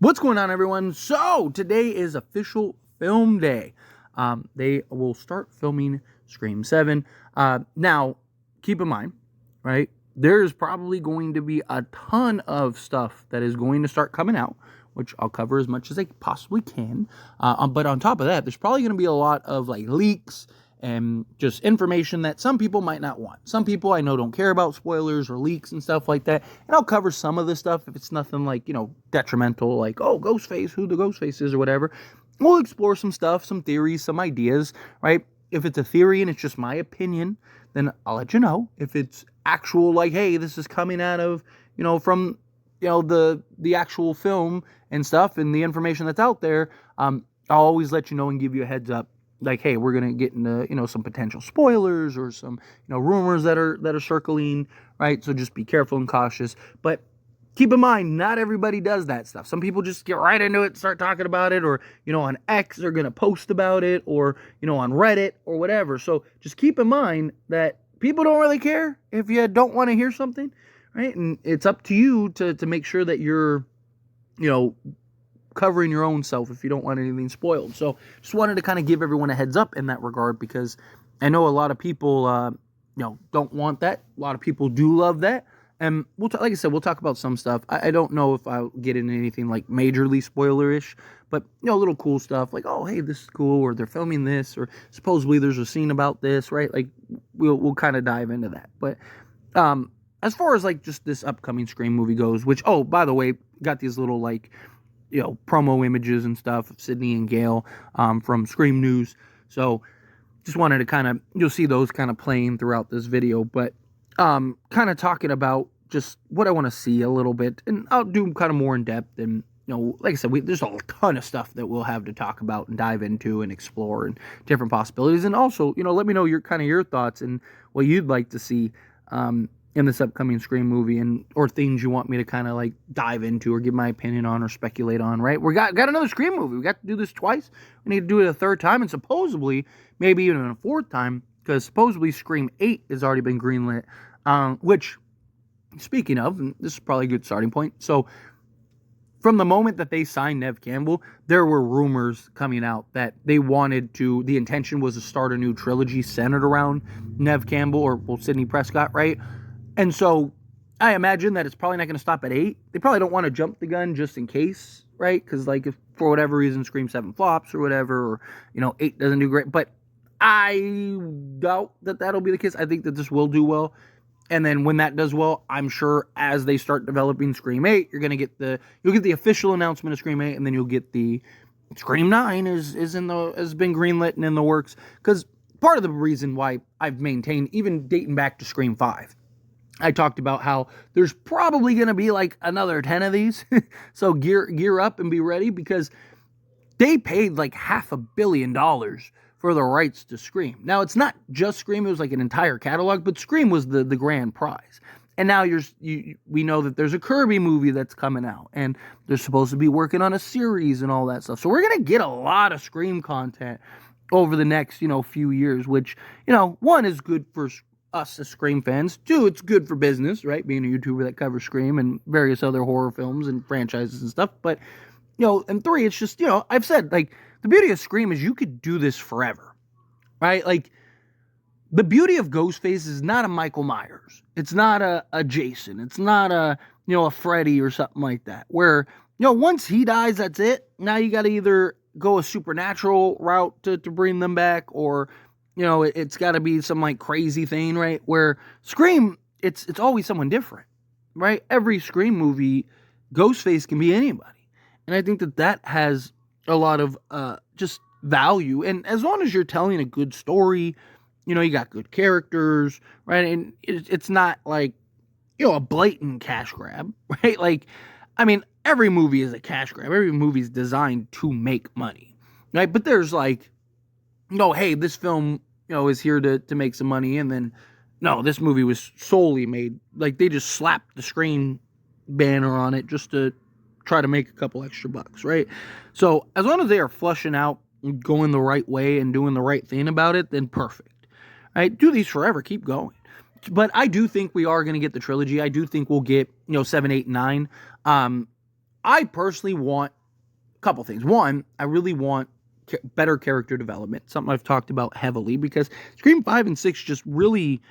What's going on, everyone? So today is official film day. They will start filming Scream 7. Now, keep in mind, right, there's probably going to be a ton of stuff that is going to start coming out, which I'll cover as much as I possibly can. But on top of that, there's probably going to be a lot of like leaks and just information that some people might not want. Some people I know don't care about spoilers or leaks and stuff like that. And I'll cover some of this stuff if it's nothing like, detrimental, like, oh, Ghostface, who the Ghostface is or whatever. We'll explore some stuff, some theories, some ideas, right? If it's a theory and it's just my opinion, then I'll let you know. If it's actual, like, hey, this is coming out of, from, the actual film and stuff and the information that's out there, I'll always let you know and give you a heads up. Like, hey, we're gonna get into some potential spoilers or some rumors that are circling, right? So just be careful and cautious. But keep in mind, not everybody does that stuff. Some people just get right into it and start talking about it, or on X they're gonna post about it, or on Reddit or whatever. So just keep in mind that people don't really care if you don't want to hear something, right? And it's up to you to make sure that you're covering your own self if you don't want anything spoiled. So just wanted to kind of give everyone a heads up in that regard, because I know a lot of people don't want that. A lot of people do love that. And like I said, we'll talk about some stuff. I don't know if I'll get into anything like majorly spoilerish, but little cool stuff like, oh, hey, this is cool, or they're filming this, or supposedly there's a scene about this, right? Like we'll kind of dive into that. But as far as like just this upcoming Scream movie goes, which, oh, by the way, got these little like promo images and stuff of Sydney and Gail from Scream News. So just wanted to kind of, you'll see those kind of playing throughout this video, but kind of talking about just what I want to see a little bit, and I'll do kind of more in depth. And like I said, there's a ton of stuff that we'll have to talk about and dive into and explore, and different possibilities. And also, let me know your thoughts and what you'd like to see in this upcoming Scream movie, and or things you want me to kind of like dive into or give my opinion on or speculate on, right? We got another Scream movie. We got to do this twice. We need to do it a third time, and supposedly maybe even a fourth time, because supposedly Scream 8 has already been greenlit, which, speaking of, and this is probably a good starting point. So from the moment that they signed Neve Campbell, there were rumors coming out that they wanted to, the intention was to start a new trilogy centered around Neve Campbell, or Sidney Prescott, right? And so I imagine that it's probably not going to stop at 8. They probably don't want to jump the gun just in case, right? Because like if for whatever reason Scream 7 flops or whatever, or 8 doesn't do great. But I doubt that that'll be the case. I think that this will do well. And then when that does well, I'm sure as they start developing Scream 8, you'll get the official announcement of Scream 8, and then you'll get the Scream 9 has been greenlit and in the works. Because part of the reason why I've maintained, even dating back to Scream 5, I talked about how there's probably going to be like another 10 of these. So gear up and be ready, because they paid like $500 million for the rights to Scream. Now, it's not just Scream. It was like an entire catalog, but Scream was the grand prize. And now we know that there's a Kirby movie that's coming out, and they're supposed to be working on a series and all that stuff. So we're going to get a lot of Scream content over the next, few years, which, one, is good for us as Scream fans. 2, it's good for business, right? Being a YouTuber that covers Scream and various other horror films and franchises and stuff. But, and 3, it's just, I've said, like, the beauty of Scream is you could do this forever, right? Like, the beauty of Ghostface is not a Michael Myers. It's not a Jason. It's not a Freddy or something like that, where, once he dies, that's it. Now you got to either go a supernatural route to bring them back, or it's got to be some like crazy thing, right? Where Scream, it's always someone different, right? Every Scream movie, Ghostface can be anybody. And I think that has a lot of just value. And as long as you're telling a good story, you got good characters, right? And it's not like, a blatant cash grab, right? Like, I mean, every movie is a cash grab. Every movie is designed to make money, right? But there's like, hey, this film, is here to make some money. And then, no, this movie was solely made, like, they just slapped the Screen banner on it just to try to make a couple extra bucks, right? So as long as they are flushing out, going the right way and doing the right thing about it, then perfect, right? Do these forever, keep going. But I do think we are going to get the trilogy. I do think we'll get, 7, 8, 9. I personally want a couple things. One, I really want better character development, something I've talked about heavily, because Scream 5 and 6 just really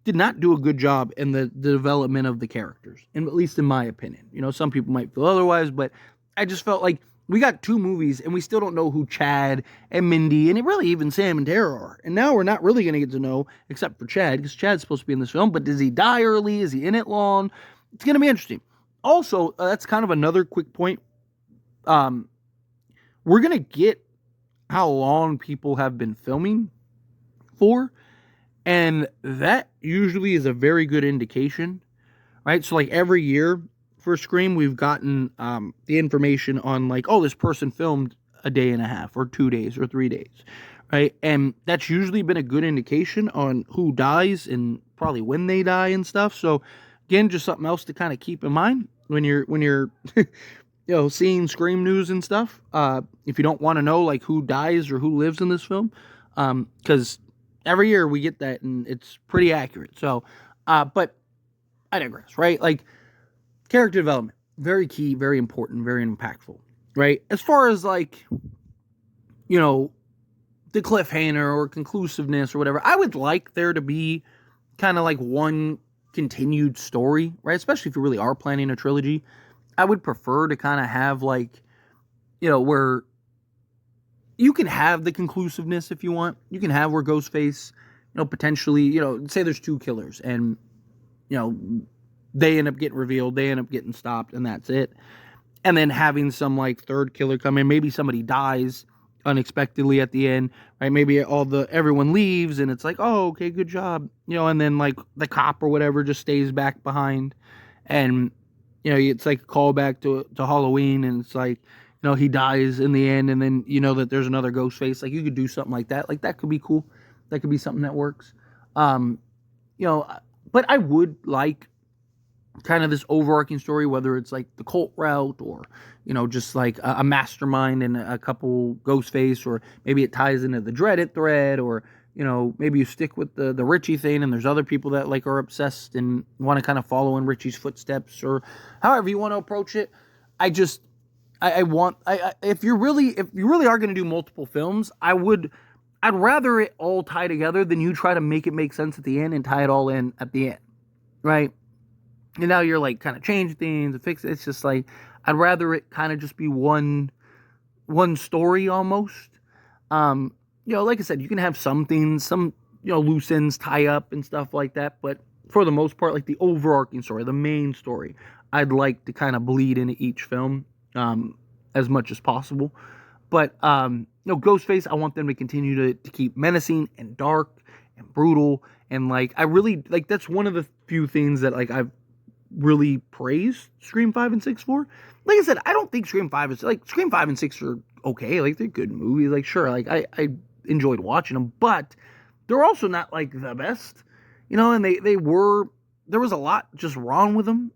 did not do a good job in the development of the characters, and at least in my opinion. You know, some people might feel otherwise, but I just felt like we got 2 movies and we still don't know who Chad and Mindy and really even Sam and Tara are. And now we're not really going to get to know, except for Chad, because Chad's supposed to be in this film, but does he die early? Is he in it long? It's going to be interesting. Also, that's kind of another quick point. We're going to get how long people have been filming for, and that usually is a very good indication, right? So like every year for Scream, we've gotten the information on like, oh, this person filmed a day and a half or 2 days or 3 days, right? And that's usually been a good indication on who dies and probably when they die and stuff. So again, just something else to kind of keep in mind when you're you know, seeing Scream news and stuff. If you don't want to know like who dies or who lives in this film, because every year we get that and it's pretty accurate. So, but I digress, right? Like character development, very key, very important, very impactful, right? As far as like, you know, the cliffhanger or conclusiveness or whatever, I would like there to be kind of like one continued story, right? Especially if you really are planning a trilogy. I would prefer to kind of have like, you know, where you can have the conclusiveness if you want. You can have where Ghostface, you know, potentially, you know, say there's 2 killers and, you know, they end up getting revealed, they end up getting stopped, and that's it. And then having some like 3rd killer come in, maybe somebody dies unexpectedly at the end, right? Maybe everyone leaves and it's like, oh, okay, good job, you know, and then like the cop or whatever just stays back behind, and you know, it's like a callback to Halloween, and it's like, you know, he dies in the end, and then you know that there's another Ghostface. Like you could do something like that. Like that could be cool. That could be something that works. You know, but I would like kind of this overarching story, whether it's like the cult route or, you know, just like a mastermind and a couple Ghostface, or maybe it ties into the Dreaded thread, or, you know, maybe you stick with the Richie thing and there's other people that like are obsessed and want to kind of follow in Richie's footsteps, or however you want to approach it. If you really are going to do multiple films, I'd rather it all tie together than you try to make it make sense at the end and tie it all in at the end, right? And now you're like kind of change things and fix it. It's just like, I'd rather it kind of just be one story almost. You know, like I said, you can have some things, some, you know, loose ends tie up and stuff like that, but for the most part, like the overarching story, the main story, I'd like to kind of bleed into each film as much as possible. But you know, Ghostface, I want them to continue to keep menacing and dark and brutal, and like I really like, that's one of the few things that like I've really praised Scream 5 and 6 for. Like I said, I don't think Scream 5 is like, Scream 5 and 6 are okay, like they're good movies, like sure, like I enjoyed watching them, but they're also not like the best, you know, and there was a lot just wrong with them,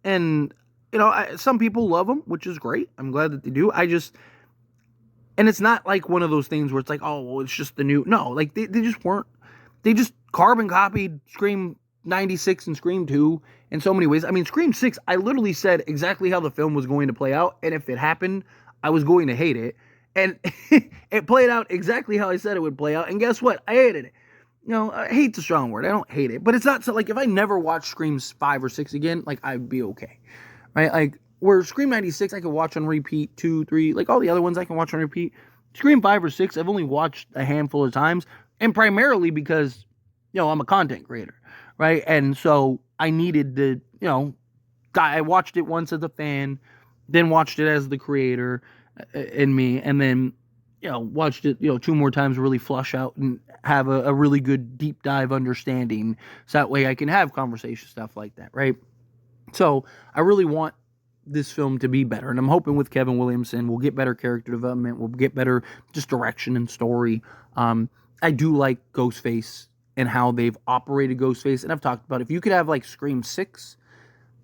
and you know, some people love them, which is great, I'm glad that they do. And it's not like one of those things where it's like, oh, well, it's just the new, no, like they just weren't, they just carbon copied Scream 96 and Scream 2 in so many ways. I mean, Scream 6, I literally said exactly how the film was going to play out, and if it happened, I was going to hate it. And it played out exactly how I said it would play out, and guess what? I hated it. You know, hate's a strong word. I don't hate it, but it's not so, like, if I never watched Screams 5 or 6 again, like, I'd be okay, right? Like, where Scream 96 I could watch on repeat, 2, 3, like, all the other ones I can watch on repeat. Scream 5 or 6, I've only watched a handful of times, and primarily because, you know, I'm a content creator, right? And so I needed to, you know, I watched it once as a fan, then watched it as the creator in me, and then, you know, watched it, you know, 2 more times, really flush out and have a really good deep dive understanding, so that way I can have conversation stuff like that, right? So I really want this film to be better, and I'm hoping with Kevin Williamson we'll get better character development, we'll get better just direction and story. I do like Ghostface and how they've operated Ghostface, and I've talked about, if you could have like Scream 6,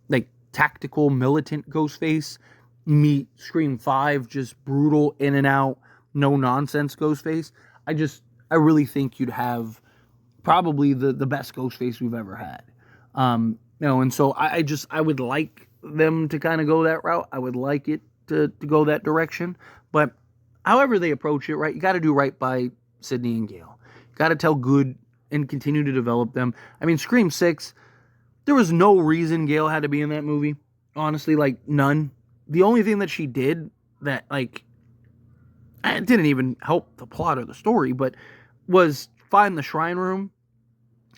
like tactical militant Ghostface, meet Scream 5, just brutal in and out, no nonsense Ghostface, I really think you'd have probably the best Ghostface we've ever had. You know, and so I would like them to kind of go that route. I would like it to go that direction. But however they approach it, right, you got to do right by Sydney and Gale. You got to tell good and continue to develop them. I mean, Scream 6, there was no reason Gale had to be in that movie. Honestly, like, none. The only thing that she did that, like, it didn't even help the plot or the story, but was find the shrine room.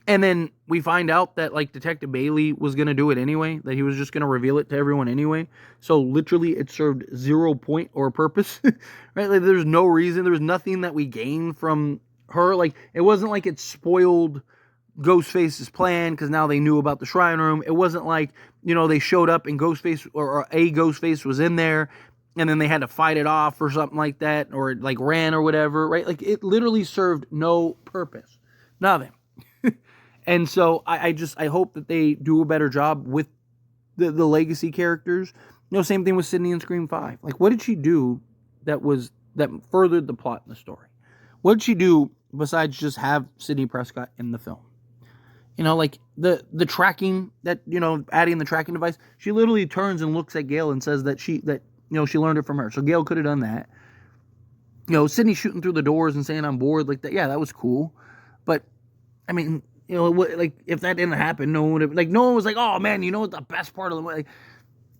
And then we find out that, like, Detective Bailey was going to do it anyway, that he was just going to reveal it to everyone anyway. So literally it served 0 point or purpose, right? Like, there's no reason. There was nothing that we gained from her. Like, it wasn't like it spoiled Ghostface's plan because now they knew about the shrine room. It wasn't like, you know, they showed up and Ghostface or a Ghostface was in there and then they had to fight it off or something like that, or it, like, ran or whatever, right? Like, it literally served no purpose. Nothing. And so I hope that they do a better job with the legacy characters. You know, same thing with Sydney in Scream 5. Like, what did she do that furthered the plot in the story? What did she do besides just have Sidney Prescott in the film? You know, like the tracking that, you know, adding the tracking device, she literally turns and looks at Gale and says that she learned it from her. So Gale could have done that. You know, Sydney shooting through the doors and saying I'm bored, like that. Yeah, that was cool. But I mean, you know, like, if that didn't happen, no one would have, like, no one was like, oh man, you know what the best part of the movie, like,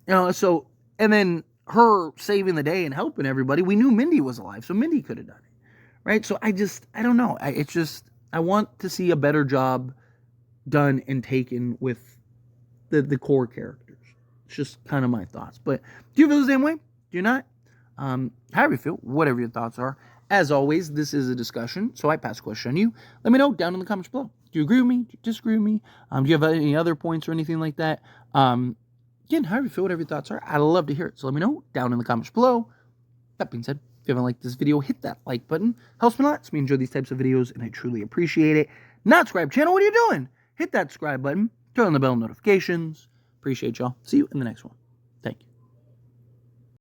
you know, so, and then her saving the day and helping everybody, we knew Mindy was alive, so Mindy could have done it, right? So I don't know, I want to see a better job done and taken with the core characters. It's just kind of my thoughts, but do you feel the same way? Do you not? However you feel, whatever your thoughts are. As always, this is a discussion, so I pass the question on you. Let me know down in the comments below. Do you agree with me? Do you disagree with me? Do you have any other points or anything like that? Again, however you feel, whatever your thoughts are, I'd love to hear it. So let me know down in the comments below. That being said, if you haven't liked this video, hit that like button. Helps me a lot. It's me enjoy these types of videos, and I truly appreciate it. Not subscribe channel, what are you doing? Hit that subscribe button. Turn on the bell notifications. Appreciate y'all. See you in the next one.